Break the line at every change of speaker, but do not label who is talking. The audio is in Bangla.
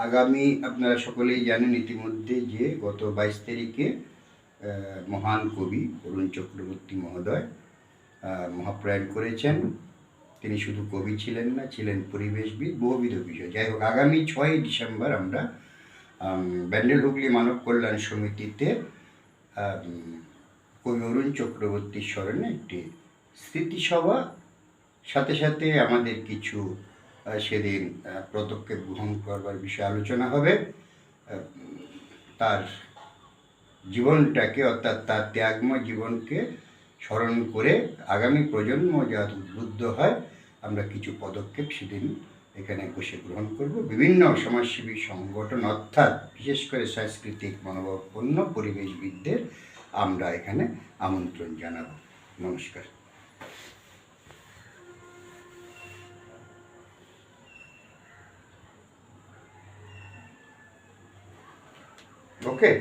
আগামী আপনারা সকলেই জানেন ইতিমধ্যে যে গত 22 তারিখে মহান কবি অরুণ চক্রবর্তী মহোদয় মহাপ্রয়াণ করেছেন। তিনি শুধু কবি ছিলেন না, ছিলেন পরিবেশবিদ, বহুবিধ বিষয়। যাই হোক, আগামী 6ই ডিসেম্বর আমরা ব্যান্ডেল হুগলি মানব কল্যাণ সমিতিতে কবি অরুণ চক্রবর্তীর স্মরণে একটি স্মৃতিসভা, সাথে সাথে আমাদের কিছু সেদিন পদক্ষেপ গ্রহণ করবার বিষয়ে আলোচনা হবে। তার জীবনটাকে, অর্থাৎ তার ত্যাগময় জীবনকে স্মরণ করে আগামী প্রজন্ম যাতে উদ্বুদ্ধ হয়, আমরা কিছু পদক্ষেপ সেদিন এখানে বসে গ্রহণ করব। বিভিন্ন সমাজসেবী সংগঠন, অর্থাৎ বিশেষ করে সাংস্কৃতিক মনোভাবাপন্ন পরিবেশবিদদের আমরা এখানে আমন্ত্রণ জানাব। নমস্কার। ওকে।